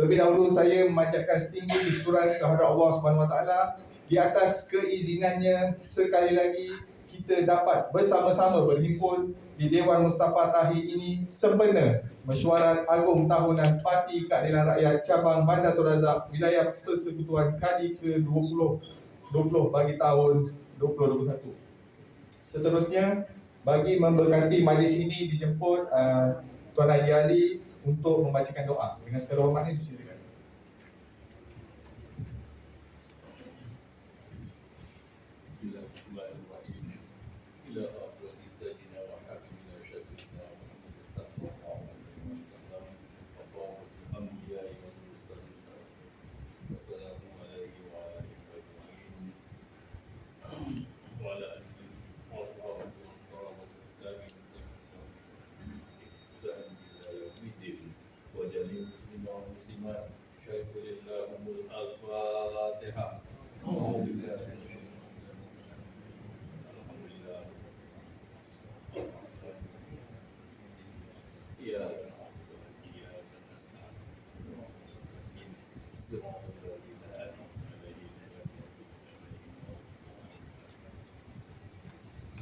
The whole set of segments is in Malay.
Terlebih dahulu saya memanjatkan setinggi kesyukuran kehadrat Allah Subhanahu Wa Taala di atas keizinannya sekali lagi kita dapat bersama-sama berhimpun di Dewan Mustafa Tahir ini sempena Mesyuarat Agung Tahunan Parti Keadilan Rakyat Cabang Bandar Tun Razak Wilayah Persekutuan Kadi ke-20 bagi tahun 2021. Seterusnya, bagi memberkati majlis ini dijemput Tuan Haji Ali untuk membacakan doa. Dengan segala hormat ini disilakan. Bismillahirrahmanirrahim. Ila hadrati sayyidina wa habibina syafiqina Muhammad sallallahu alaihi wasallam wa tawafatul anbiya'i wal mursalin wassalamu alaihi wa alihi ajma'in wa ala alihi wa sahbihi wa qarabatul tabi'in sa'an ila yaumiddin wa jami'il muslimin wa muslimat syaikhulillahumul al-fatihah. Alhamdulillah.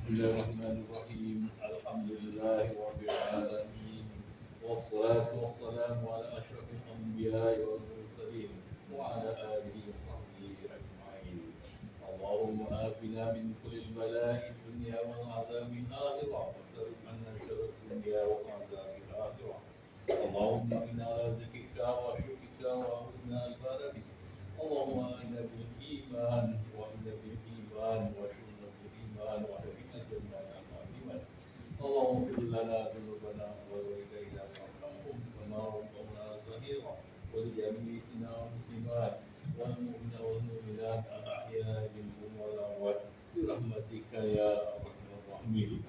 Bismillahirrahmanirrahim. Alhamdulillahi rabbil alamin. Wassalatu wassalamu ala asyrafil anbiya'i wal mursalin wa ala alihi wa sahbihi ajma'in. Allahumma afina min kulli bala'i dunya wal azabil akhirah wa sarif anna syarra dunya wal azabil akhirah. Allahumma inna ala zikrika wa syukrika wa husna ibadatik. Allahumma inna bil iman wa inna bil iman wa syurna bil iman wa dafina jannatan aliman. Allahumma fir lana dhunubana wa walidayna warhamhum kama rabbawna saghira wa li jami'ina muslimat wal mu'minina wal mu'minat al ahya'i minhum wal amwat bi rahmatika ya arhamar rahimin.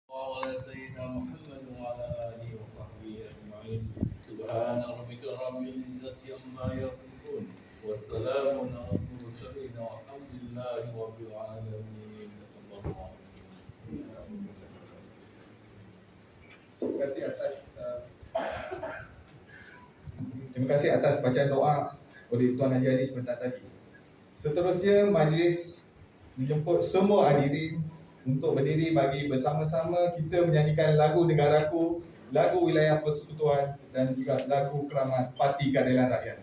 Wa ala sayyidina Muhammad wa ala alihi wa sahbihi ajma'in. Subhana rabbika rabbil izzati amma yasifun. Wassalamun ala al-mursalin walhamdulillahi rabbil alamin. Terima kasih atas bacaan doa oleh Tuan Haji Ali sebentar tadi. Seterusnya, majlis menjemput semua hadirin untuk berdiri bagi bersama-sama kita menyanyikan lagu Negaraku, lagu Wilayah Persekutuan dan juga lagu Keramat Parti Keadilan Rakyat.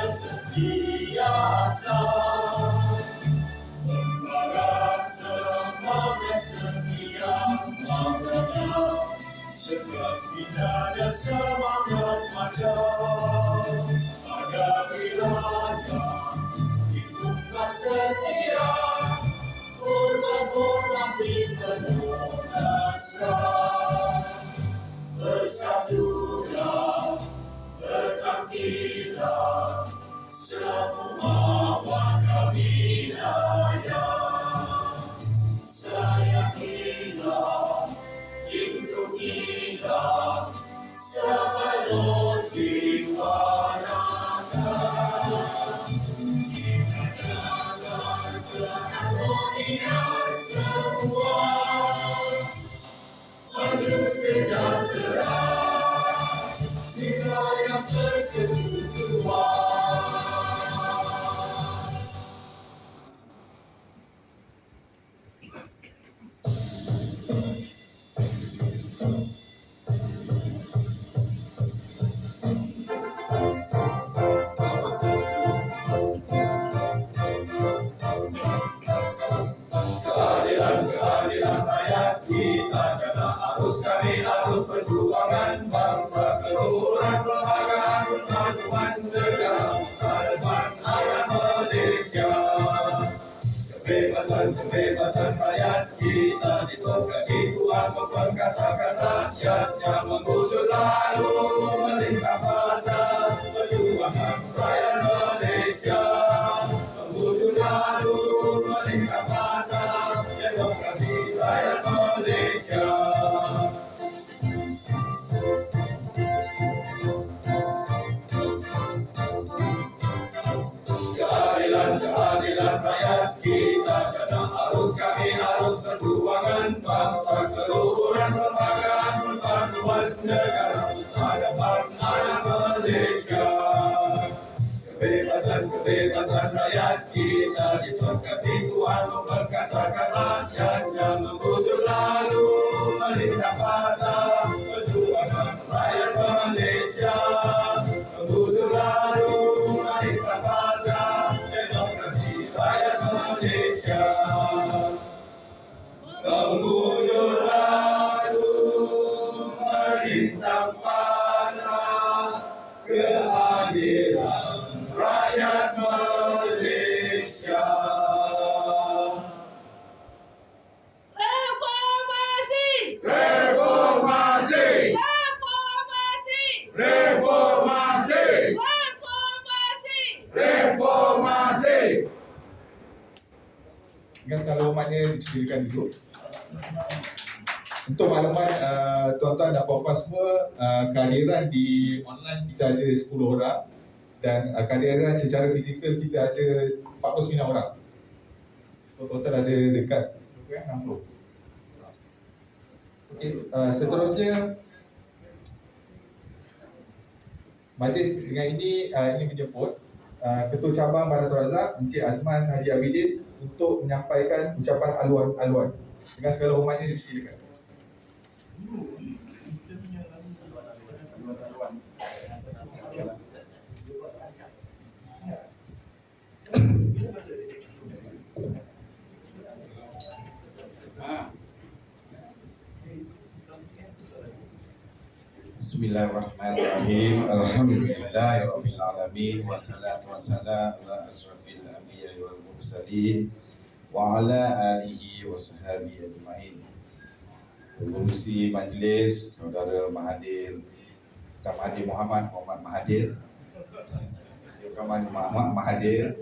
Sentiasa membalas semangat setia mengenal cerdas bina dan semangat macam ada wilayah hiduplah setia hormat Lindungilah semua warga wilayah. Sayangilah, lindungilah sepenuh jiwa raga. Kita jaga keharmonian semua, maju sejahtera, wilayah persekutuan. Keadilan rakyat kita kena harus kami harus perjuangan bangsa keluhuran perlembagaan persatuan negara masa depan ayah Malaysia. Kebebasan rakyat kita diberkati Tuhan memperkasakan rakyatnya mengusut lalu melintang pada perjuangan rakyat Malaysia. Mengusut lalu melintang pada demokrasi rakyat Malaysia. Keadilan rakyat kita kena harus kami harus perjuangan bangsa keluhuran perlembagaan persatuan negara masa depan anak Malaysia. Kebebasan rakyat kita diberkati Tuhan memperkasakan rakyatnya mengusut lalu melintang pada perjuangan rakyat Malaysia. Mengusut lalu melintang pada demokrasi rakyat Malaysia. Mengusut lalu melintang pada keadilan rakyat Malaysia. Reformasi! Reformasi! Reformasi! Reformasi! Reformasi! Reformasi! Dengan kalau umatnya disilakan duduk. Untuk makluman tuan-tuan dan puan-puan semua, kehadiran di online kita ada 10 orang dan kehadiran secara fizikal kita ada 49 orang. So total ada dekat 60. Okey, seterusnya majlis dengan ini ingin menjemput Ketua Cabang Badatul Razak Encik Azman Haji Abidin untuk menyampaikan ucapan aluan-aluan. Dengan segala hormatnya disilakan. Bismillahirrahmanirrahim. Alhamdulillahirabbil alamin wassalatu wassalamu ala asrofil anbiya'i wal mursalin wa ala alihi wa sahbihi ajma'in. Pengurusi majlis Saudara Mahathir, Tuan Mahathir Muhammad Mahathir, Tuan Muhammad Mahathir,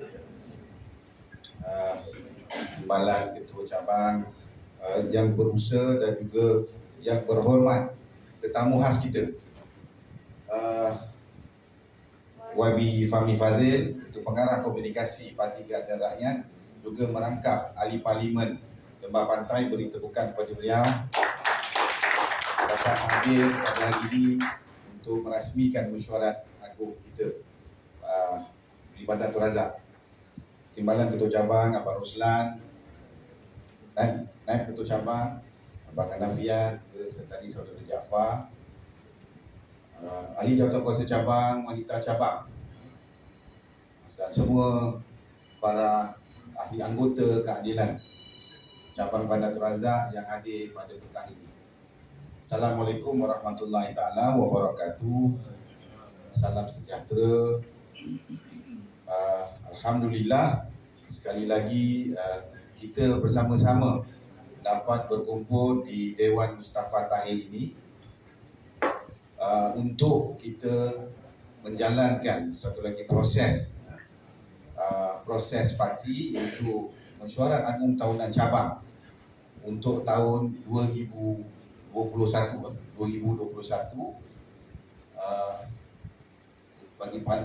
Timbalan Ketua Cabang yang berusaha dan juga yang berhormat, tetamu khas kita, YB Fahmi Fazil, itu pengarah komunikasi Parti Keadilan Rakyat, juga merangkap ahli parlimen Lembah Pantai, beri tepukan kepada beliau dapat hadir pada hari ini untuk merasmikan mesyuarat agung kita di Badatul Razak. Timbalan Ketua Cabang Abang Ruslan dan Naib Ketua Cabang Abang Hanafiat, serta tadi Saudara Jaafar, ahli jawatan kuasa cabang, wanita cabang, dan semua para ahli anggota keadilan cabang Badatul Razak yang hadir pada petang ini. Assalamualaikum warahmatullahi taala wabarakatuh. Salam sejahtera. Alhamdulillah, sekali lagi kita bersama-sama dapat berkumpul di Dewan Mustafa Tahir ini untuk kita menjalankan satu lagi proses parti iaitu Mesyuarat Agung Tahunan Cabang untuk tahun 2021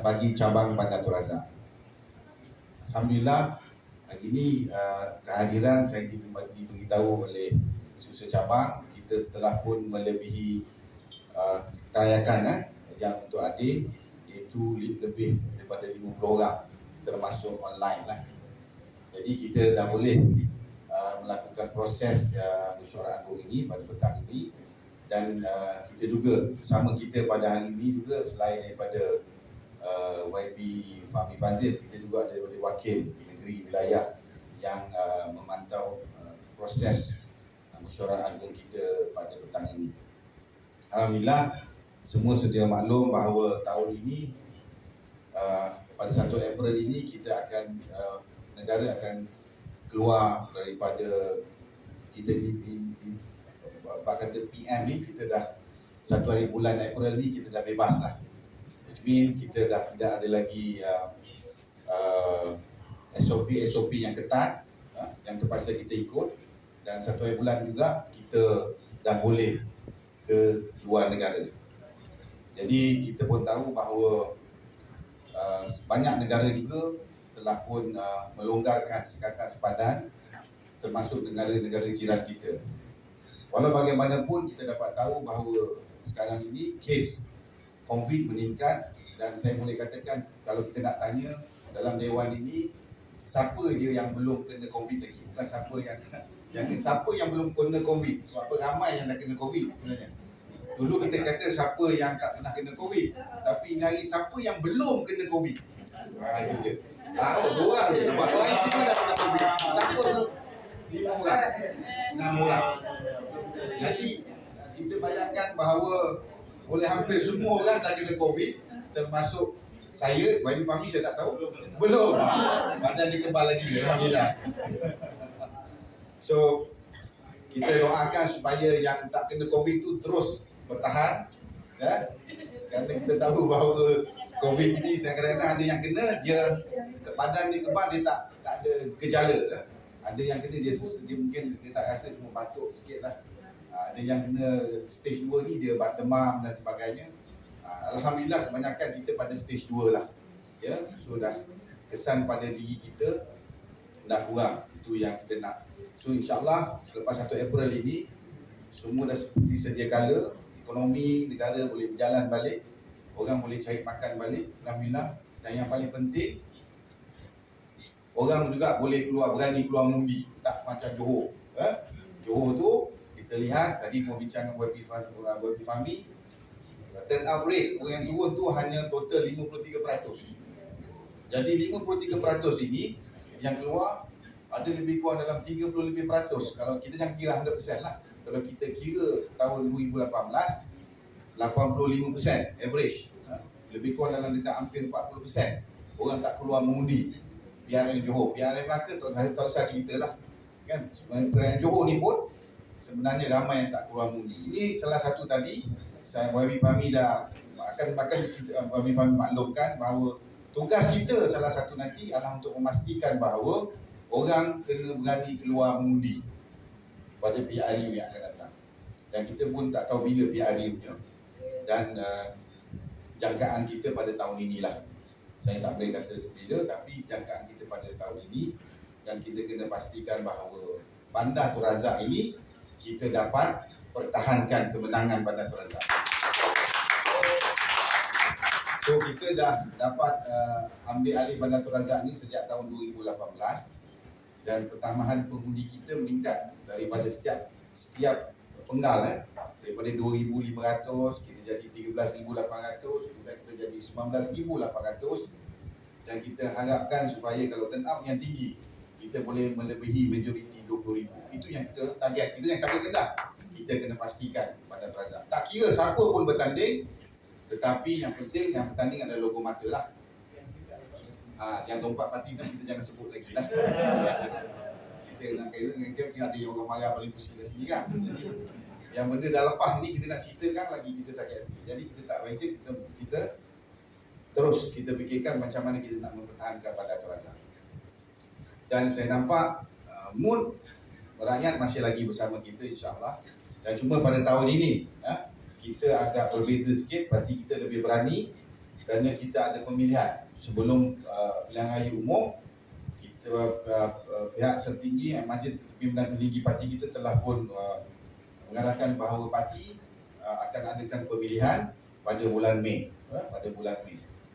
bagi cabang Bandar Tun Razak. Alhamdulillah hari ini kehadiran saya diberitahu oleh Susur Cabang kita telah pun melebihi kelayakan yang untuk hadir, iaitu lebih daripada 50 orang termasuk online lah. Jadi kita dah boleh melakukan proses mesyuarat agung ini pada petang ini, dan kita juga bersama kita pada hari ini juga selain daripada YB Fahmi Fazil, kita juga ada wakil di negeri wilayah yang memantau proses mesyuarat agung kita pada petang ini. Alhamdulillah semua sedia maklum bahawa tahun ini pada 1 April ini kita akan negara akan keluar daripada kita kata PM ni, kita dah 1 hari bulan April ni kita dah bebas lah. Which mean kita dah tidak ada lagi SOP yang ketat yang terpaksa kita ikut, dan 1 hari bulan juga kita dah boleh ke luar negara. Jadi kita pun tahu bahawa banyak negara juga telah pun melonggarkan sekatan sepadan, termasuk negara-negara jiran kita. Walau bagaimanapun kita dapat tahu bahawa sekarang ini kes COVID meningkat, dan saya boleh katakan kalau kita nak tanya dalam dewan ini siapa dia yang belum kena COVID lagi, bukan siapa yang belum kena COVID. Sebab apa, ramai yang dah kena COVID sebenarnya. Dulu kita kata siapa yang tak pernah kena COVID, tapi ini hari siapa yang belum kena COVID. Itu je. 2 orang je nampak. Lain semua dah kena COVID. Siapa belum? 5 orang, 6 orang. Jadi kita bayangkan bahawa oleh hampir semua orang dah kena COVID, termasuk saya. YB Fahmi saya tak tahu. Belum. Badan dia kebal lagi. Alhamdulillah. So kita doakan supaya yang tak kena COVID tu terus bertahan, ya? Kerana kita tahu bahawa COVID ini kadang-kadang ada yang kena, dia badan dia kebal, dia tak ada gejala. Ada yang kena dia mungkin dia tak rasa, cuma batuk sikit lah. Ada yang kena stage 2 ni dia demam dan sebagainya. Alhamdulillah kebanyakan kita pada stage 2 lah, ya. So dah kesan pada diri kita dah kurang. Itu yang kita nak. So insyaAllah selepas 1 April ini semua dah seperti sedia kala, ekonomi negara boleh berjalan balik, orang boleh cari makan balik, alhamdulillah. Dan yang paling penting, orang juga boleh berani keluar mengundi, tak macam Johor. Johor tu kita lihat tadi pun bincang dengan YB Fahmi, turn out rate orang yang turun tu hanya total 53%. Jadi 53% ini yang keluar ada lebih kurang dalam 30 lebih peratus. Kalau kita jangan kira 100% lah. Kalau kita kira tahun 2018 85% average, lebih kurang dalam dekat hampir 40% orang tak keluar mengundi. PRN Johor, PRN Melaka tak usah cerita lah, kan. PRN Johor ni pun sebenarnya ramai yang tak keluar mengundi. Ini salah satu tadi saya YB Fahmi dah akan YB Fahmi maklumkan bahawa tugas kita salah satu nanti adalah untuk memastikan bahawa orang kena berani keluar mengundi pada PRU yang akan datang. Dan kita pun tak tahu bila PRU-nya, dan jangkaan kita pada tahun inilah. Saya tak boleh kata bila, tapi jangkaan kita pada tahun ini, dan kita kena pastikan bahawa Bandar Tun Razak ini kita dapat pertahankan kemenangan Bandar Tun Razak. So kita dah dapat ambil alih Bandar Tun Razak ni sejak tahun 2018, dan pertambahan pengundi kita meningkat daripada setiap penggal, daripada 2,500 kita jadi 13,800, kemudian kita jadi 19,800, dan kita harapkan supaya kalau turn out yang tinggi kita boleh melebihi majoriti 20,000. Itu yang kita target. Kita yang target rendah, kita kena pastikan Bandar Tun Razak. Tak kira siapa pun bertanding, tetapi yang penting yang bertanding adalah logo mata lah. Yang 24 parti tu kita jangan sebut lagi lah. Kita nak kira dengan ada yang orang marah paling pusing kat sini kan. Jadi yang benda dah lepas ni kita nak ceritakan lagi kita sakit hati. Jadi kita tak baik kita terus kita fikirkan macam mana kita nak mempertahankan Bandar Tun Razak. Dan saya nampak mood rakyat masih lagi bersama kita, insya-Allah. Dan cuma pada tahun ini kita agak berbeza sikit, parti kita lebih berani kerana kita ada pemilihan. Sebelum pilihan raya umum, kita pihak tertinggi, majlis pimpinan tertinggi parti kita telah pun mengarahkan bahawa parti akan adakan pemilihan pada bulan Mei,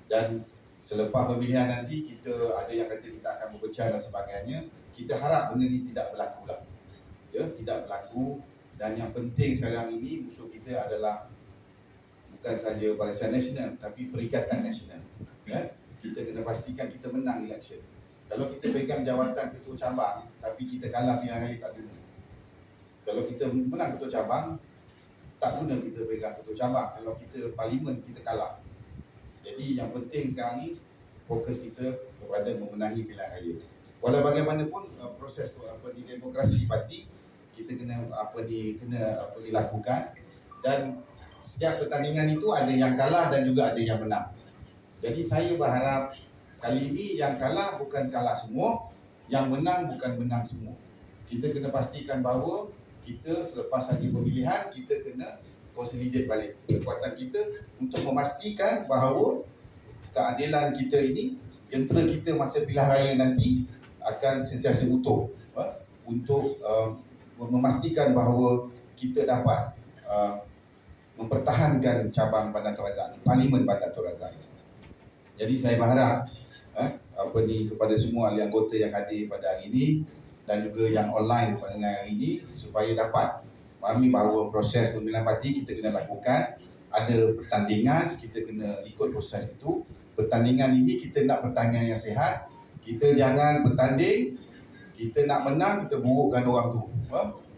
dan selepas pemilihan nanti kita ada yang kata kita akan berbincang dan sebagainya. Kita harap benda ini tidak berlaku lah. Tidak berlaku. Dan yang penting sekarang ini musuh kita adalah bukan saja Barisan Nasional tapi Perikatan Nasional. Kita kena pastikan kita menang election. Kalau kita pegang jawatan ketua cabang tapi kita kalah pilihan raya, tak guna. Kalau kita menang ketua cabang, tak guna kita pegang ketua cabang. Kalau kita parlimen kita kalah. Jadi yang penting sekarang ni fokus kita kepada memenangi pilihan raya. Walau bagaimanapun proses di demokrasi parti kita kena dilakukan, dan setiap pertandingan itu ada yang kalah dan juga ada yang menang. Jadi saya berharap kali ini yang kalah bukan kalah semua, yang menang bukan menang semua. Kita kena pastikan bahawa kita selepas hari pemilihan kita kena consolidate balik kekuatan kita untuk memastikan bahawa keadilan kita ini, jentera kita masa pilihan raya nanti akan sentiasa utuh, untuk memastikan bahawa kita dapat mempertahankan cabang Bandar Tun Razak, Parlimen Bandar Tun Razak. Jadi saya berharap kepada semua ahli anggota yang hadir pada hari ini dan juga yang online pada hari ini supaya dapat memahami bahawa proses pemilihan parti kita kena lakukan. Ada pertandingan, kita kena ikut proses itu. Pertandingan ini kita nak pertandingan yang sihat. Kita jangan bertanding, kita nak menang, kita burukkan orang tu.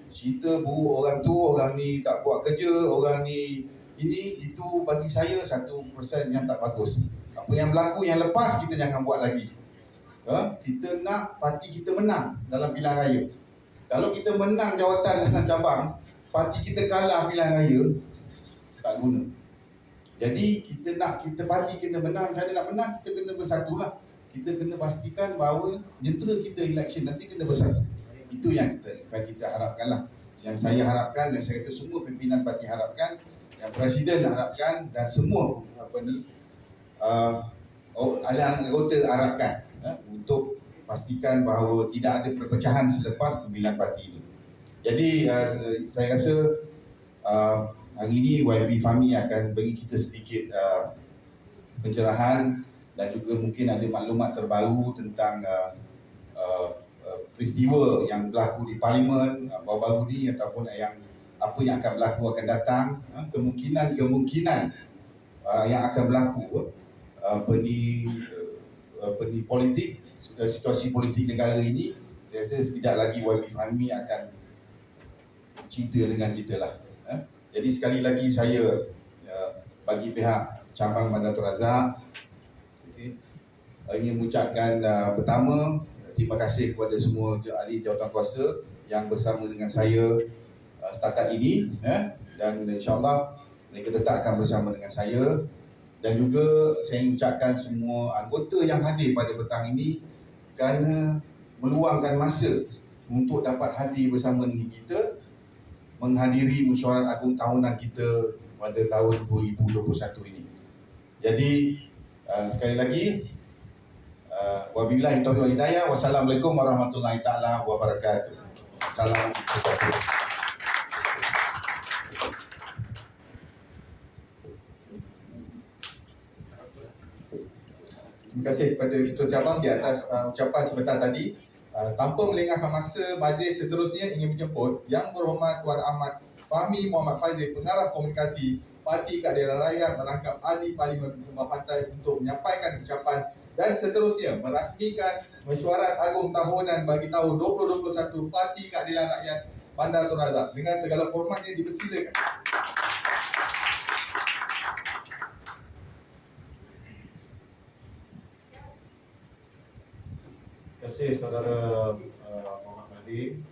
Cerita buruk orang tu, orang ni tak buat kerja, orang ni ini, itu bagi saya satu persen yang tak bagus. Apa yang berlaku yang lepas kita jangan buat lagi. Kita nak parti kita menang dalam pilihan raya. Kalau kita menang jawatan dalam cabang, parti kita kalah pilihan raya, tak guna. Jadi kita parti kena menang. Cara nak menang kita kena bersatulah. Kita kena pastikan bahawa jentera kita election nanti kena bersatu. Itu yang kita harapkanlah. Yang saya harapkan dan saya rasa semua pimpinan parti harapkan, yang presiden harapkan dan semua ahli anggota harapkan, untuk pastikan bahawa tidak ada perpecahan selepas pemilihan parti ini. Jadi saya rasa hari ini YB Fahmi akan bagi kita sedikit pencerahan dan juga mungkin ada maklumat terbaru tentang peristiwa yang berlaku di Parlimen baru-baru ni, ataupun apa yang akan berlaku akan datang, kemungkinan yang akan berlaku politik, situasi politik negara ini. Saya rasa sekejap lagi YB Fahmi akan cerita dengan kita lah. Jadi sekali lagi saya bagi pihak cabang Bandar Tun Razak ingin mengucapkan pertama, terima kasih kepada semua ahli jawatankuasa yang bersama dengan saya setakat ini, dan insya-Allah mereka tetap akan bersama dengan saya. Dan juga saya ingin ucapkan semua anggota yang hadir pada petang ini kerana meluangkan masa untuk dapat hadir bersama dengan kita menghadiri mesyuarat agung tahunan kita pada tahun 2021 ini. Jadi sekali lagi wabillahi taufiq wal hidayah. Wassalamualaikum warahmatullahi taala wabarakatuh. Salam sejahtera. Terima kasih kepada Ketua Cabang di atas ucapan sebentar tadi. Tanpa melengahkan masa, majlis seterusnya ingin menjemput Yang Berhormat Tuan Ahmad Fahmi Muhammad Fazil, Pengarah Komunikasi Parti Keadilan Rakyat, merangkap ahli Parlimen Rumah Partai untuk menyampaikan ucapan dan seterusnya merasmikan mesyuarat agung tahunan bagi tahun 2021 Parti Keadilan Rakyat Bandar Tun Razak. Dengan segala hormatnya dipersilakan. Terima kasih saudara Muhammad Mahdi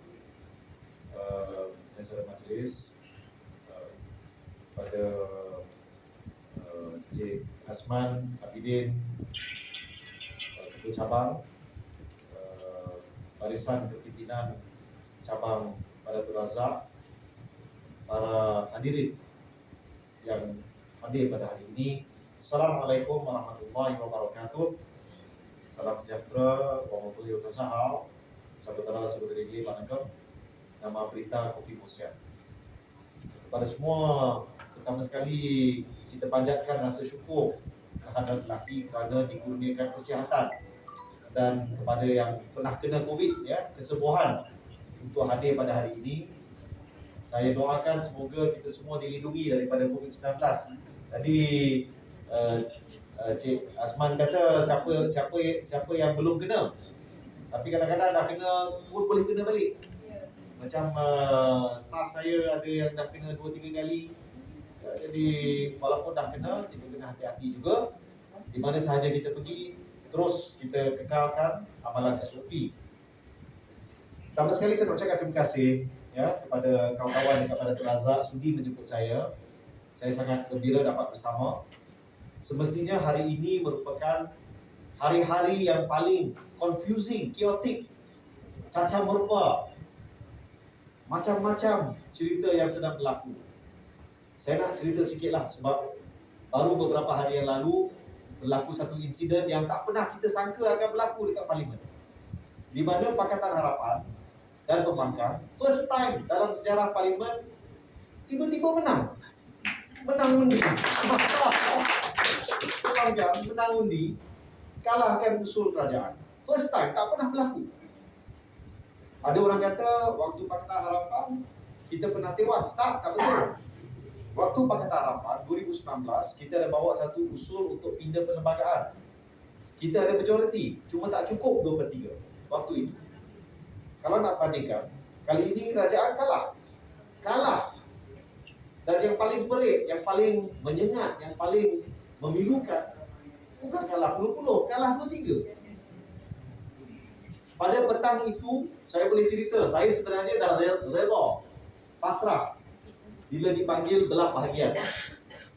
dan saudara majlis pada Encik Asman, Abidin, Ketua Cabang, barisan kepimpinan Cabang Badatul Razak, para hadirin yang hadir pada hari ini. Assalamualaikum warahmatullahi wabarakatuh. Salam sejahtera, Pemerintah Utasahau, saudara-saudari Panagam, nama berita Kopi Musian. Kepada semua, pertama sekali kita panjatkan rasa syukur kehadrat Ilahi kerana dikurniakan kesihatan, dan kepada yang pernah kena COVID, ya, kesembuhan untuk hadir pada hari ini. Saya doakan semoga kita semua dilindungi daripada COVID-19. Tadi Cik Asman kata siapa yang belum kena, tapi kadang-kadang dah kena pun boleh kena balik. Macam staff saya ada yang dah kena 2-3 kali. Jadi walaupun dah kena, kita kena hati-hati juga. Di mana sahaja kita pergi, terus kita kekalkan amalan SOP. Pertama sekali saya nak ucapkan terima kasih, ya, kepada kawan-kawan dekat Badatul Razak sudi menjemput saya. Saya sangat gembira dapat bersama. Semestinya hari ini merupakan hari-hari yang paling confusing, chaotic, cacar merupa, macam-macam cerita yang sedang berlaku. Saya nak cerita sikitlah sebab baru beberapa hari yang lalu berlaku satu insiden yang tak pernah kita sangka akan berlaku dekat Parlimen, di mana Pakatan Harapan dan Pembangkang first time dalam sejarah Parlimen tiba-tiba menang undi. Pembangkang menang undi, kalahkan usul kerajaan. First time, tak pernah berlaku. Ada orang kata waktu Pakatan Harapan kita pernah tewas. Tak betul. Waktu Pakatan Harapan 2019 kita ada bawa satu usul untuk pindah perlembagaan. Kita ada majoriti, cuma tak cukup 2/3 waktu itu. Kalau nak bandingkan, kali ini kerajaan kalah. Dan yang paling pelik, yang paling menyengat, yang paling memilukan, bukan kalah puluh-puluh, kalah 2-3. Pada petang itu, saya boleh cerita, saya sebenarnya dah reda, pasrah bila dipanggil belah bahagian.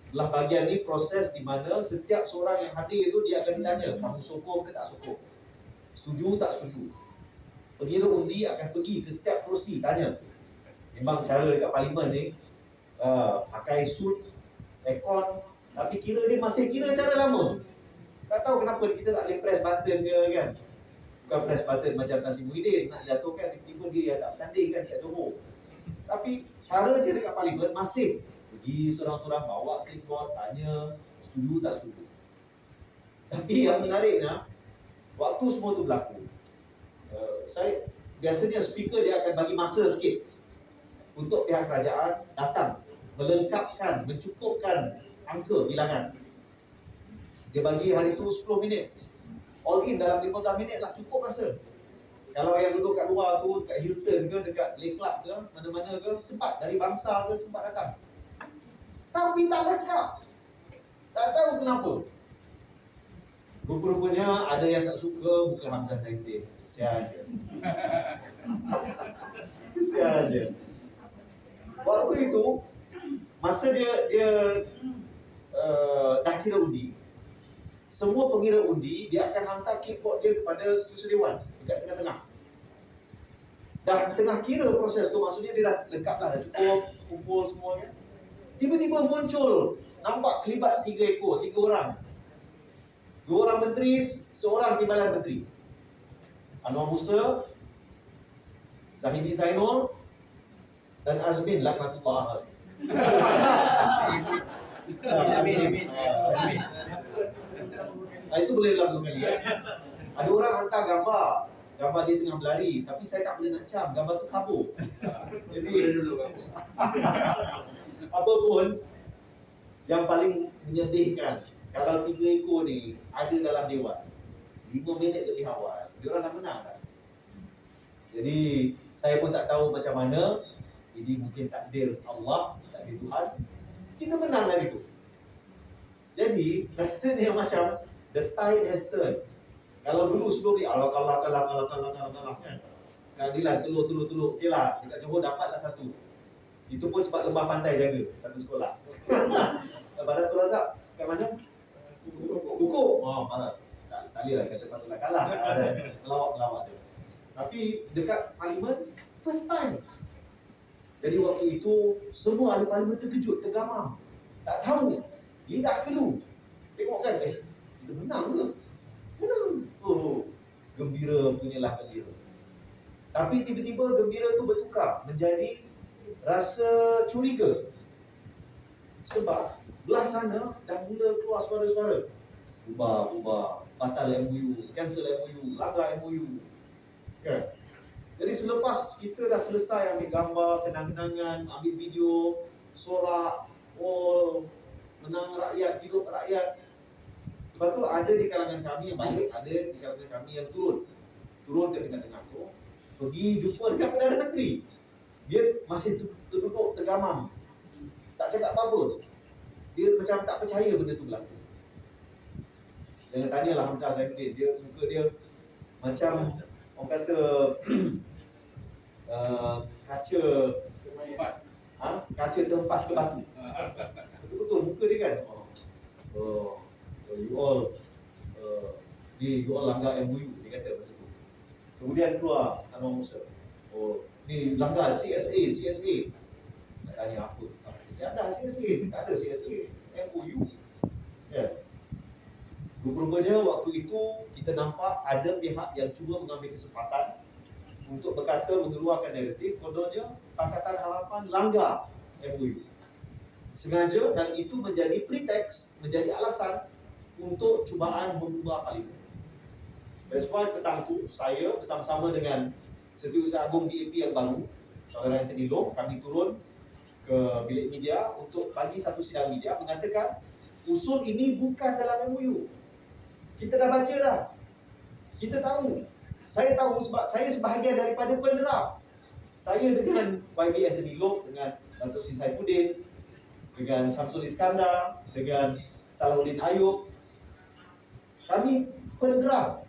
Belah bahagian ni proses di mana setiap seorang yang hadir itu dia akan ditanya, kamu sokong ke tak sokong? Setuju tak setuju? Pengira undi akan pergi ke setiap kerusi tanya. Memang cara dekat Parlimen ni pakai suit, aircon, tapi kira dia masih kira cara lama. Tak tahu kenapa kita tak boleh press button ke kan. Bukan press button macam Tan Sri Muhyiddin nak jatuhkan, tiba-tiba dia yang tak bertanding kan kat Johor. Tapi cara dia dekat Parlimen masih pergi seorang-seorang bawa clipboard tanya setuju tak setuju. Tapi yang menariknya, waktu semua tu berlaku, saya biasanya speaker dia akan bagi masa sikit untuk pihak kerajaan datang melengkapkan, mencukupkan angka bilangan. Dia bagi hari tu 10 minit. All in dalam 15 minit lah, cukup masa. Kalau yang duduk kat luar tu, dekat Hilton ke, dekat Lake Club ke, mana-mana ke, sempat dari bangsa ke, sempat datang. Tapi tak lengkap. Tak tahu kenapa. Rupa-rupanya ada yang tak suka muka Hamzah Zaidin. Kesian dia. Kesian dia. Waktu itu, masa dia dah kira undi, semua pengira undi dia akan hantar clipboard dia kepada Setiausaha Dewan dekat tengah-tengah. Dah tengah kira proses tu, maksudnya dia dah lengkap dah cukup, kumpul semuanya. Tiba-tiba muncul, nampak kelibat 3 ekor, 3 orang. 2 orang menteri, seorang timbalan menteri. Anwar Musa, Zahidi Zainul, dan Azmin Laknatullah. Azmin. Itu boleh ulang 2 kali ya. Ada orang hantar gambar dia tengah berlari, tapi saya tak boleh nak cam, gambar tu kabur. Jadi apa pun yang paling menyedihkan, kalau 3 ekor ni ada dalam dewan 5 minit lebih awal, dia orang dah menang kan. Jadi saya pun tak tahu macam mana. Ini mungkin takdir Allah, takdir Tuhan. Kita menang hari tu. Jadi rasanya macam the tide has turned. Kalau dulu sebelum ni Allah kalah kan. Keadilan telur. Okeylah, dekat Johor dapatlah 1. Itu pun sebab lembah pantai jaga satu sekolah. Badatul Razak kat mana? Hukum. Oh, malah. Tak boleh lah kata patutlah kalah. Melawak-melawak dia. Tapi dekat parlimen, first time. Jadi waktu itu, semua ahli parlimen terkejut, tergamam. Tak tahu. Lidah kelu. Tengok kan, kita menang ke? Menang. Oh, gembira punyalah gembira. Tapi tiba-tiba gembira tu bertukar menjadi rasa curiga. Sebab belah sana dah mula keluar suara-suara. Ubah, batal MOU, cancel MOU, langgar MOU. Kan? Jadi selepas kita dah selesai ambil gambar, kenang-kenangan, ambil video, sorak, oh, menang rakyat, hidup rakyat. Lepas tu ada di kalangan kami yang balik, ada di kalangan kami yang turun ke tengah-tengah tu, pergi jumpa dengan Perdana Menteri. Dia masih terduduk tergamam, tak cakap apa-apa. Dia macam tak percaya benda tu berlaku. Jangan tanyalah Hamzah Zainuddin, dia muka dia macam orang kata kaca terhempas ke batu. Betul-betul muka dia kan. You all langgar MOU, dia kata masa tu. Kemudian keluar Anwar Musa. Oh, ni langgar CSA. Nak tanya apa? Tak ada CSA, tak ada CSA. MOU. Ya. Rupanya waktu itu kita nampak ada pihak yang cuba mengambil kesempatan untuk berkata, mengeluarkan naratif kononnya Pakatan Harapan langgar MOU. Sengaja, dan itu menjadi pretext, menjadi alasan untuk cubaan mengubah parlimen. That's why petang tu saya bersama-sama dengan Setiausaha Agung DAP yang baru, Saudara Anthony Loh, kami turun ke bilik media untuk bagi satu sidang media mengatakan usul ini bukan dalam MOU. Kita dah baca dah. Kita tahu. Saya tahu sebab saya sebahagian daripada pendraft. Saya dengan YB Anthony Loh, dengan Datuk Seri Saifuddin, dengan Samsul Iskandar, dengan Salahuddin Ayub, kami pendraft.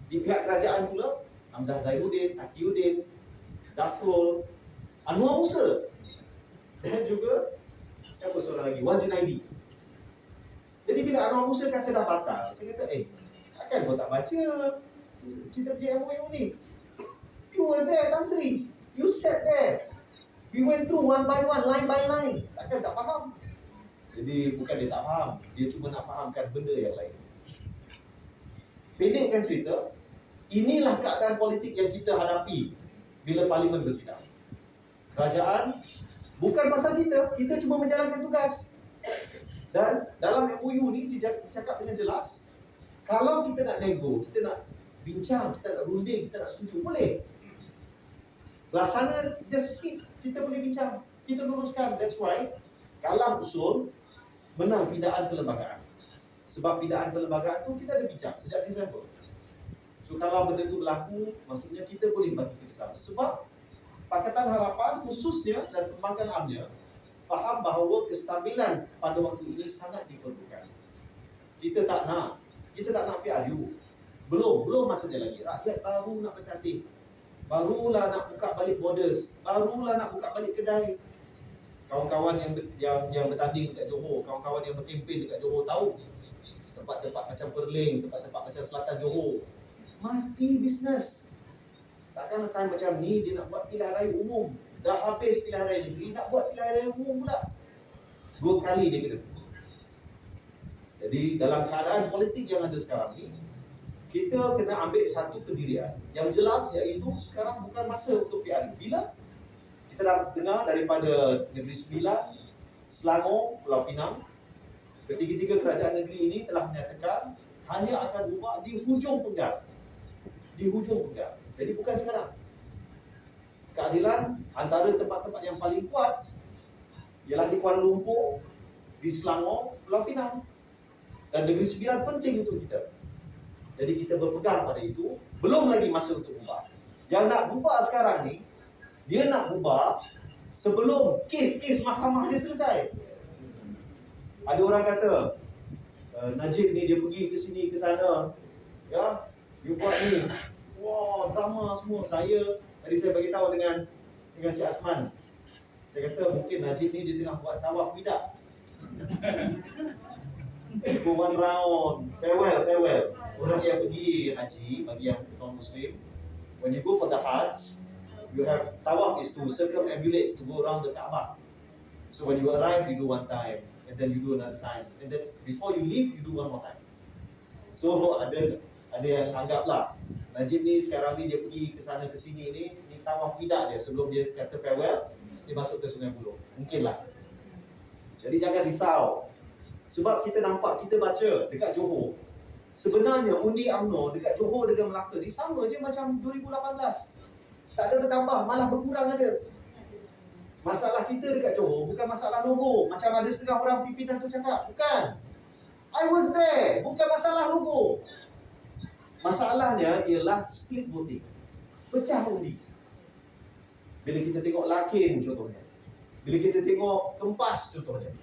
Di pihak kerajaan pula, Hamzah Zainuddin, Taqiyuddin, Zafrul, Anwar Musa, dan juga siapa seorang lagi, Wan Junaidi. Jadi bila Anwar Musa kata dah batal, saya kata, takkan kau tak baca kita punya MOU ni? You were there, Tan Sri. You sat there. We went through one by one, line by line. Takkan tak faham? Jadi bukan dia tak faham, dia cuma nak fahamkan benda yang lain. Pendekkan cerita, inilah keadaan politik yang kita hadapi bila parlimen bersidang. Kerajaan bukan pasal kita cuma menjalankan tugas. Dan dalam MOU ni dicakap dengan jelas, kalau kita nak nego, kita nak bincang, kita nak runding, kita nak setuju, boleh. Belah sana just speak, kita boleh bincang, kita luruskan. That's why kalah usul, menang pindaan perlembagaan. Sebab pindaan perlembagaan tu kita ada bincang sejak Disember. So kalau benda tu berlaku, maksudnya kita boleh bagi kerjasama. Sebab Pakatan Harapan khususnya dan Pembangkang Amnya faham bahawa kestabilan pada waktu ini sangat diperlukan. Kita tak nak PRU. Belum masanya lagi. Rakyat baru nak bertatih. Barulah nak buka balik borders. Barulah nak buka balik kedai. Kawan-kawan yang bertanding dekat Johor, kawan-kawan yang berkempen dekat Johor tahu. Tempat-tempat macam Perling, tempat-tempat macam Selatan Johor, mati bisnes. Takkan time macam ni dia nak buat pilihan raya umum. Dah habis pilihan raya negeri, nak buat pilihan raya umum pula. 2 kali dia kena. Jadi dalam keadaan politik yang ada sekarang ni, kita kena ambil satu pendirian yang jelas, iaitu sekarang bukan masa untuk PRU. Bila kita dah dengar daripada Negeri Sembilan, Selangor, Pulau Pinang, ketiga-tiga kerajaan negeri ini telah menyatakan hanya akan buat di hujung penggal. Di hujung penggal. Jadi bukan sekarang. Keadilan antara tempat-tempat yang paling kuat ialah di Kuala Lumpur, di Selangor, Pulau Pinang. Dan Negeri Sembilan penting untuk kita. Jadi kita berpegang pada itu. Belum lagi masa untuk ubah. Yang nak ubah sekarang ni, dia nak ubah sebelum kes-kes mahkamah dia selesai. Ada orang kata Najib ni dia pergi ke sini ke sana, ya, dia buat ni, wah, drama semua. Tadi saya bagi tahu dengan Cik Asman, saya kata mungkin Najib ni dia tengah buat tawaf bidak. Go one round. Farewell. Orang yang pergi haji, bagi yang non-Muslim, when you go for the Hajj, you have tawaf is to circumambulate, to go around the Kaabah. So when you arrive, you do one time, and then you do another time, and then before you leave, you do one more time. So ada yang anggaplah Najib ni sekarang ni dia pergi ke sana ke sini ni tawaf wida dia sebelum dia kata farewell, dia masuk ke Sungai Buloh. Mungkinlah. Jadi jangan risau. Sebab kita nampak, kita baca dekat Johor, sebenarnya undi UMNO dekat Johor dengan Melaka ni sama je macam 2018. Tak ada bertambah, malah berkurang ada. Masalah kita dekat Johor bukan masalah logo, macam ada setengah orang pimpinan tu cakap. Bukan. I was there. Bukan masalah logo. Masalahnya ialah split voting. Pecah undi. Bila kita tengok Lakin contohnya, bila kita tengok Kempas contohnya,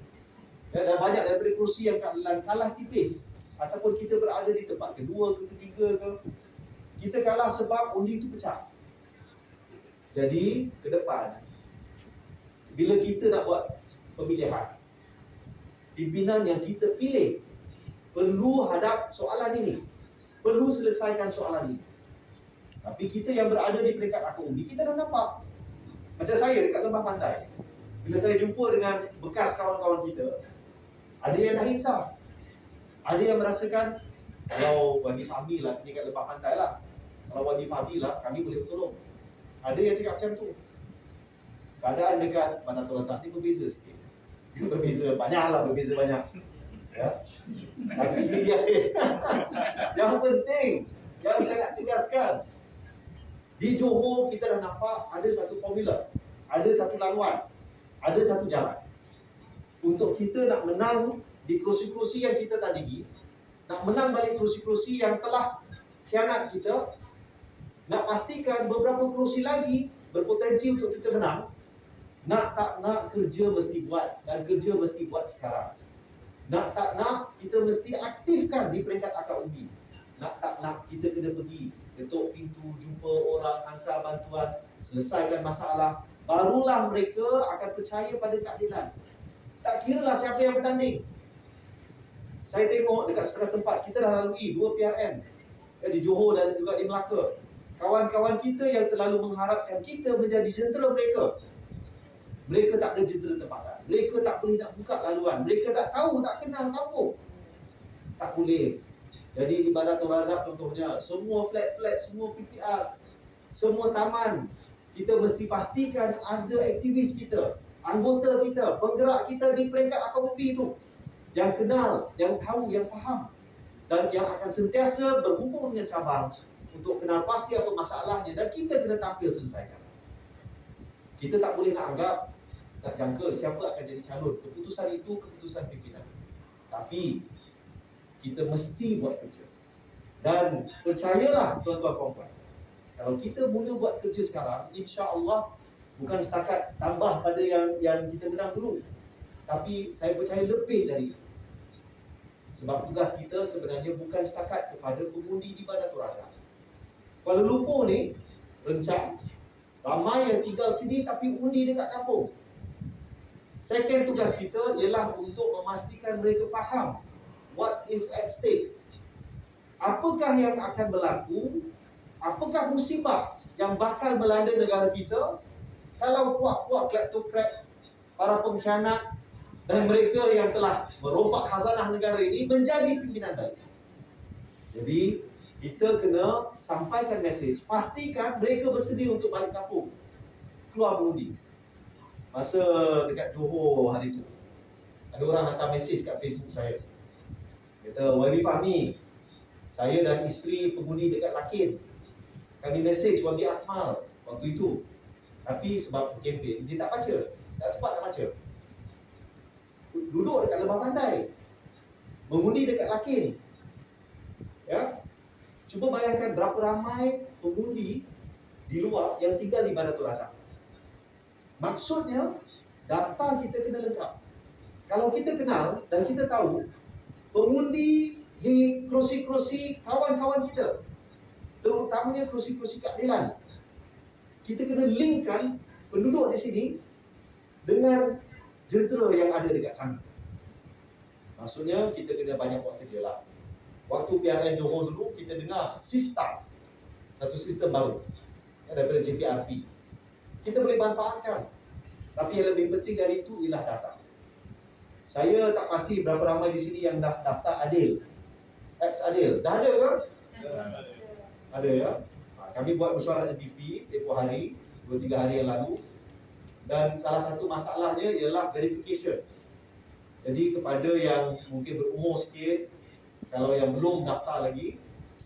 dan banyak daripada kerusi yang kalah tipis, ataupun kita berada di tempat kedua ke ketiga ke, kita kalah sebab undi itu pecah. Jadi ke depan, bila kita nak buat pemilihan, pimpinan yang kita pilih perlu hadap soalan ini, perlu selesaikan soalan ini. Tapi kita yang berada di peringkat akar undi, kita dah nampak. Macam saya dekat lembah pantai, bila saya jumpa dengan bekas kawan-kawan kita, ada yang dah insaf, ada yang merasakan kalau Wadi Fahmi lah, ni kat lembah pantai lah, kalau Wadi Fahmi lah, kami boleh bertolong. Ada yang cakap macam tu. Keadaan dekat Banatul Razak ni berbeza sikit. Berbeza banyak. Ya. Tapi yang penting, yang saya nak tegaskan, di Johor kita dah nampak ada satu formula, ada satu laluan, ada satu jalan. Untuk kita nak menang di kerusi-kerusi yang kita tandingi, nak menang balik kerusi-kerusi yang telah khianat kita, nak pastikan beberapa kerusi lagi berpotensi untuk kita menang, nak tak nak kerja mesti buat, dan kerja mesti buat sekarang. Nak tak nak kita mesti aktifkan di peringkat akar undi. Nak tak nak kita kena pergi ketuk pintu, jumpa orang, hantar bantuan, selesaikan masalah. Barulah mereka akan percaya pada keadilan. Tak kiralah siapa yang bertanding. Saya tengok dekat setengah tempat kita dah lalui 2 PRN di Johor dan juga di Melaka. Kawan-kawan kita yang terlalu mengharapkan kita menjadi jentera mereka, mereka tak ada jentera tempatan. Mereka tak boleh nak buka laluan. Mereka tak tahu, tak kenal kampung. Tak boleh. Jadi di Banatul Razak contohnya, semua flat-flat, semua PPR, semua taman, kita mesti pastikan ada aktivis kita, anggota kita, penggerak kita di peringkat akar undi itu, yang kenal, yang tahu, yang faham, dan yang akan sentiasa berhubung dengan cabang untuk kenal pasti apa masalahnya, dan kita kena tampil selesaikan. Kita tak boleh nak anggap, nak jangka siapa akan jadi calon. Keputusan itu keputusan pimpinan. Tapi kita mesti buat kerja. Dan percayalah tuan-tuan puan-puan, kalau kita mula buat kerja sekarang, insya-Allah bukan setakat tambah pada yang kita menang dulu, tapi saya percaya lebih dari itu. Sebab tugas kita sebenarnya bukan setakat kepada pengundi di Banatul Razak. Kuala Lumpur ni rencang, ramai yang tinggal sini tapi undi dekat kampung. Second tugas kita ialah untuk memastikan mereka faham what is at stake. Apakah yang akan berlaku? Apakah musibah yang bakal melanda negara kita kalau puak-puak kleptokrat, para pengkhianat dan mereka yang telah merompak khazanah negara ini menjadi pimpinan baik. Jadi kita kena sampaikan mesej, pastikan mereka bersedia untuk balik kampung, keluar mengundi. Masa dekat Johor hari tu, ada orang hantar mesej kat Facebook saya. Kata, Wabi Fahmi, saya dan isteri pengundi dekat Lakin, kami mesej Wabi Akmal waktu itu, tapi sebab kempen dia tak baca, tak sempat nak baca. Duduk dekat lembah pantai, mengundi dekat Lakin. Ya, cuba bayangkan berapa ramai pengundi di luar yang tinggal di Banatul Razak. Maksudnya, data kita kena lengkap. Kalau kita kenal dan kita tahu pengundi di kerusi-kerusi kawan-kawan kita, terutamanya kerusi-kerusi keadilan, kita kena linkkan penduduk di sini dengan jentera yang ada dekat sana. Maksudnya kita kena banyak buat kerja lah. Waktu PRN Johor dulu kita dengar Sista, satu sistem baru daripada JPRP. Kita boleh manfaatkan. Tapi yang lebih penting dari itu ialah data. Saya tak pasti berapa ramai di sini yang dah daftar Adil. Apps Adil. Dah ada ke? Ada ya. Kami buat mesyuarat MVP tempoh hari, 2-3 hari yang lalu. Dan salah satu masalahnya ialah verification. Jadi kepada yang mungkin berumur sikit, kalau yang belum daftar lagi,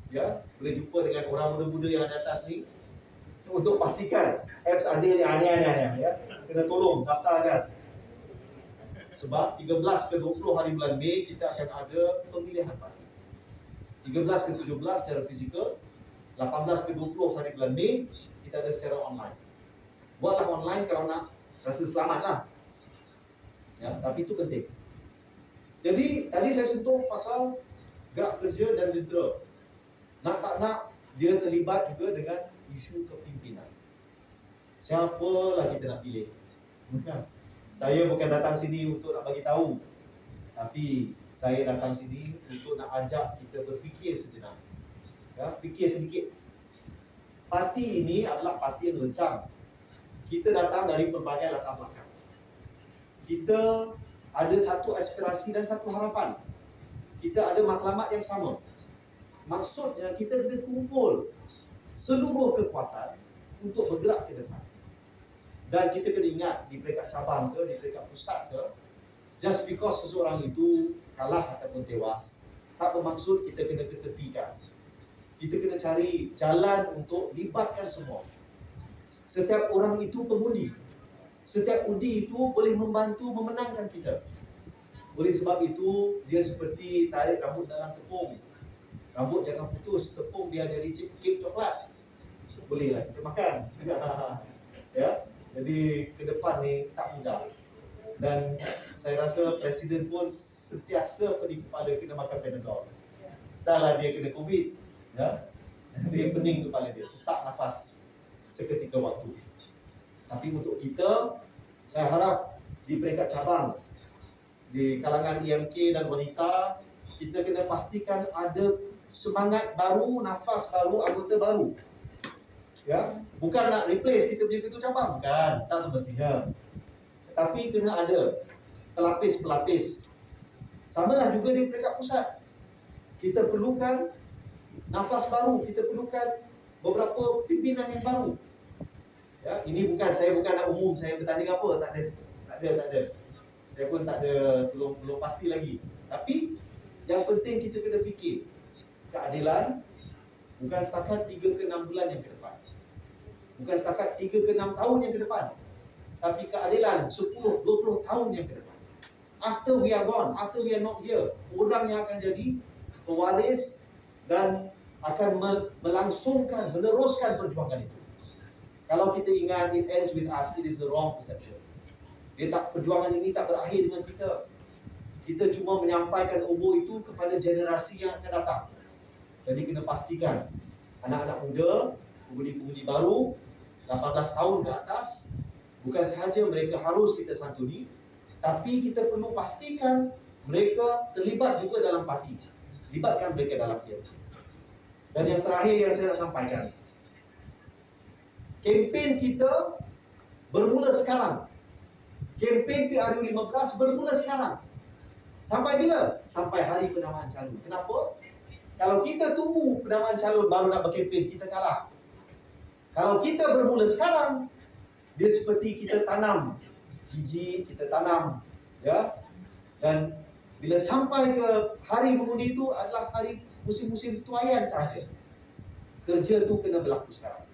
ya, boleh jumpa dengan orang muda-muda yang ada atas ni untuk pastikan apps Adil yang aneh-aneh ya. Kena tolong daftarkan. Sebab 13 ke 20 hari bulan Mei kita akan ada pemilihan parti. 13 ke 17 secara fizikal, 18 ke 20 hari bulan Mei kita ada secara online. Buatlah online kalau nak rasa selamat lah. Ya, tapi itu penting. Jadi tadi saya sentuh pasal gerak kerja dan jentera. Nak tak nak dia terlibat juga dengan isu kepimpinan. Siapalah kita nak pilih? Saya bukan datang sini untuk nak bagi tahu, tapi saya datang sini untuk nak ajak kita berfikir sejenak. Ya, fikir sedikit. Parti ini adalah parti yang rencang. Kita datang dari pelbagai latar belakang. Kita ada satu aspirasi dan satu harapan. Kita ada matlamat yang sama. Maksudnya kita kena kumpul seluruh kekuatan untuk bergerak ke depan. Dan kita kena ingat di peringkat cabang ke, di peringkat pusat ke, just because seseorang itu kalah ataupun tewas, tak bermaksud kita kena ketepikan. Kita kena cari jalan untuk libatkan semua. Setiap orang itu pengundi. Setiap undi itu boleh membantu memenangkan kita. Oleh sebab itu, dia seperti tarik rambut dalam tepung. Rambut jangan putus, tepung biar jadi kek coklat. Bolehlah kita makan. Ya. Jadi ke depan ni tak mudah. Dan saya rasa Presiden pun sentiasa pedih kepala kena makan Panadol. Entahlah dia kena COVID. Ya. Dia pening kepala dia, sesak nafas seketika waktu. Tapi untuk kita, saya harap di peringkat cabang, di kalangan IMK dan wanita, kita kena pastikan ada semangat baru, nafas baru, anggota baru. Ya, bukan nak replace kita punya ketua cabang, bukan, tak semestinya. Tapi kena ada pelapis-pelapis. Samalah juga di peringkat pusat. Kita perlukan nafas baru, kita perlukan beberapa pimpinan yang baru. Ya, ini bukan, saya bukan nak umum saya bertanding apa, tak ada. Saya pun tak ada, belum pasti lagi. Tapi yang penting kita kena fikir keadilan bukan setakat 3 ke 6 bulan yang ke depan. Bukan setakat 3 ke 6 tahun yang ke depan. Tapi keadilan 10-20 tahun yang ke depan. After we are gone, after we are not here, orang yang akan jadi pewaris dan akan melangsungkan, meneruskan perjuangan itu. Kalau kita ingat it ends with us, it is the wrong perception. Perjuangan ini tak berakhir dengan kita. Kita cuma menyampaikan obor itu kepada generasi yang akan datang. Jadi kena pastikan anak-anak muda, pengundi-pengundi baru, 18 tahun ke atas, bukan sahaja mereka harus kita santuni, tapi kita perlu pastikan mereka terlibat juga dalam parti. Libatkan mereka dalam dia. Dan yang terakhir yang saya nak sampaikan, kempen kita bermula sekarang. Kempen PRU15 bermula sekarang. Sampai bila? Sampai hari pendamaan calon. Kenapa? Kalau kita tunggu pendamaan calon baru nak berkempen, kita kalah. Kalau kita bermula sekarang, dia seperti kita tanam biji, kita tanam, ya. Dan bila sampai ke hari mengundi itu adalah hari musim-musim tuaian sahaja. Kerja tu kena berlaku sekarang.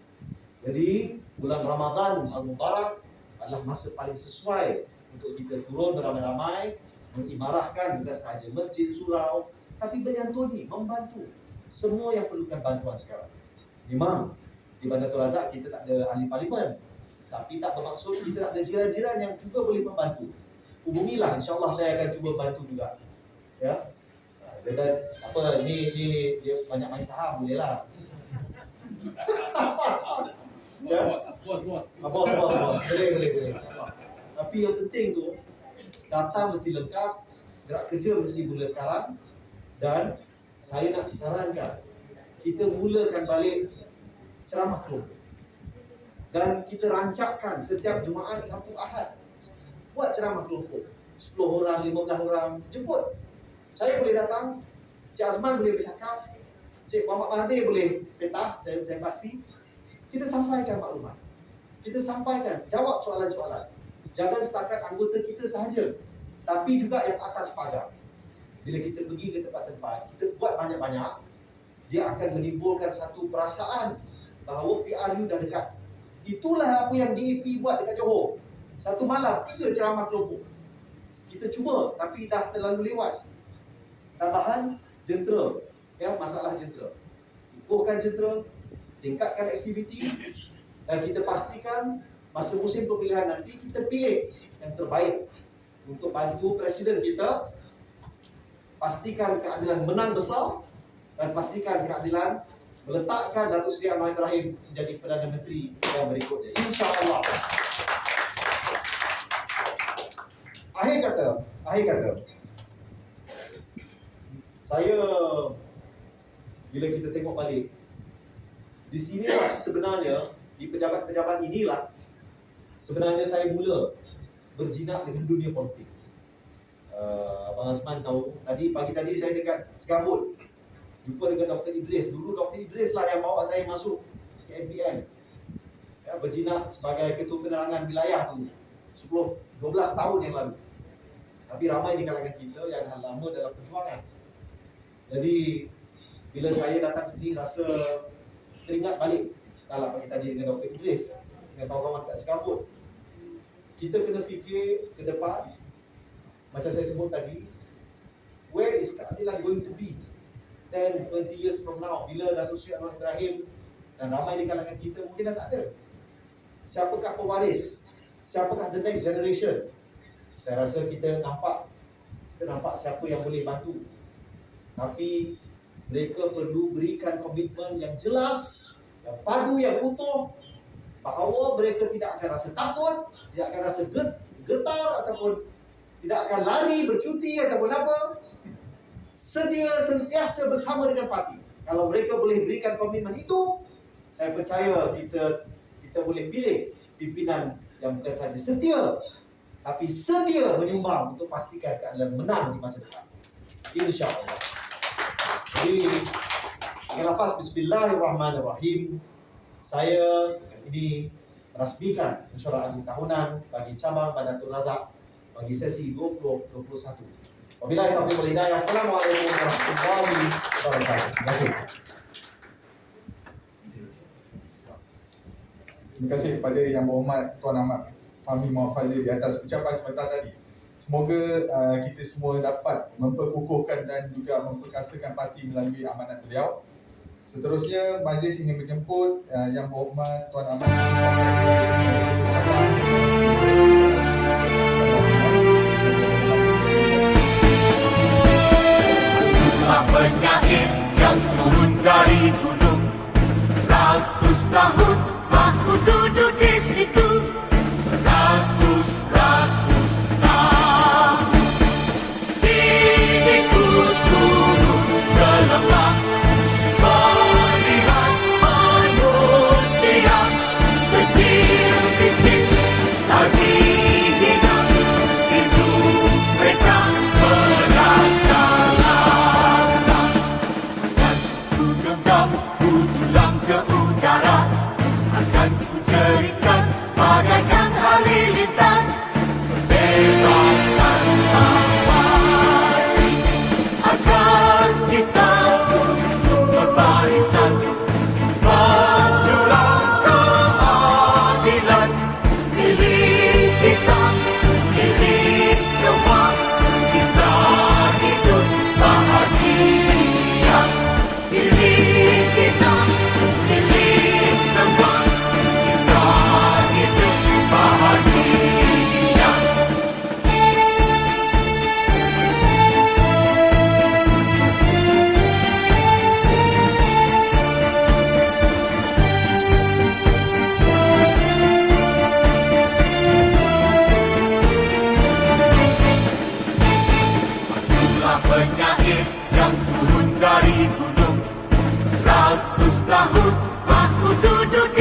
Jadi bulan Ramadan Al-Mubarak adalah masa paling sesuai untuk kita turun beramai-ramai, mengimarahkan bukan sahaja masjid, surau, tapi menyantuni, membantu semua yang perlukan bantuan sekarang. Memang di Bandar Tun Razak kita tak ada ahli parlimen, tapi tak bermaksud kita tak ada jiran-jiran yang juga boleh membantu. Hubungilah, insya-Allah saya akan cuba bantu juga. Ya. Dan apa ini dia banyak main saham boleh lah. Ya. Bos. Boleh insya-Allah. Tapi yang penting tu data mesti lengkap, gerak kerja mesti mula sekarang. Dan saya nak sarankan kita mulakan balik ceramah kelompok. Dan kita rancakkan setiap Jumaat, Sabtu, Ahad buat ceramah kelompok. 10 orang, 15 orang, jemput. Saya boleh datang, Cik Azman boleh bercakap, Cik Muhammad Mahathir boleh petah, saya pasti. Kita sampaikan maklumat. Kita sampaikan, jawab soalan-soalan. Jangan setakat anggota kita sahaja, tapi juga yang atas pagar. Bila kita pergi ke tempat-tempat, kita buat banyak-banyak, dia akan menimbulkan satu perasaan bahawa PRU dah dekat. Itulah apa yang DAP buat dekat Johor. Satu malam, 3 ceramah kelompok. Kita cuba, tapi dah terlalu lewat. Tambahan, jentera. Ya, masalah jentera. Kukuhkan jentera, tingkatkan aktiviti, dan kita pastikan masa musim pemilihan nanti, kita pilih yang terbaik untuk bantu Presiden kita. Pastikan keadilan menang besar, dan pastikan keadilan meletakkan Datuk Seri Anwar Ibrahim menjadi Perdana Menteri yang berikutnya. InsyaAllah. Akhir kata, saya bila kita tengok balik, di sinilah sebenarnya, di pejabat-pejabat inilah sebenarnya saya mula berjinak dengan dunia politik. Abang Azman tahu, pagi tadi saya dekat Segambut, jumpa dengan Dr. Idris. Dulu Dr. Idris lah yang bawa saya masuk ke MPN. Ya, berjinak sebagai Ketua Penerangan Wilayah dulu, 10-12 tahun yang lalu. Tapi ramai di kalangan kita yang dah lama dalam perjuangan. Jadi bila saya datang sini, rasa teringat balik dalam pagi tadi dengan Dr. Idris, dengan kawan-kawan kat Segambut. Kita kena fikir ke depan, macam saya sebut tadi, where is keadilan going to be 10-20 years from now, bila Datuk Seri Anwar Ibrahim dan ramai di kalangan kita mungkin dah tak ada. Siapakah pewaris? Siapakah the next generation? Saya rasa kita nampak siapa yang boleh bantu. Tapi mereka perlu berikan komitmen yang jelas, yang padu, yang utuh, bahawa mereka tidak akan rasa takut, tidak akan rasa getar, ataupun tidak akan lari bercuti ataupun apa. Sedia sentiasa bersama dengan parti. Kalau mereka boleh berikan komitmen itu, saya percaya kita boleh pilih pimpinan yang bukan sahaja setia, tapi sedia menyumbang untuk pastikan keadilan menang di masa depan. InsyaAllah. Jadi, dengan lafaz Bismillahirrahmanirrahim, saya ini merasmikan mesyuarat agung tahunan bagi cabang Badatul Razak bagi sesi 2021. Wabillahi taufiq wal hidayah. Assalamualaikum warahmatullahi wabarakatuh. Terima kasih. Terima kasih kepada Yang Berhormat Tuan Ahmad Fahmi Muhammad Fazil di atas ucapan sebentar tadi. Semoga kita semua dapat memperkukuhkan dan juga memperkasakan parti melalui amanat beliau. Seterusnya, majlis ingin menjemput Yang Berhormat Tuan Ahmad Penyair yang turun dari gunung, ratus tahun aku duduk di situ. Ratus tahun ini ku turun ke lembah, melihat manusia kecil miskin lagi hidup mereka melangkah. Genggam duduk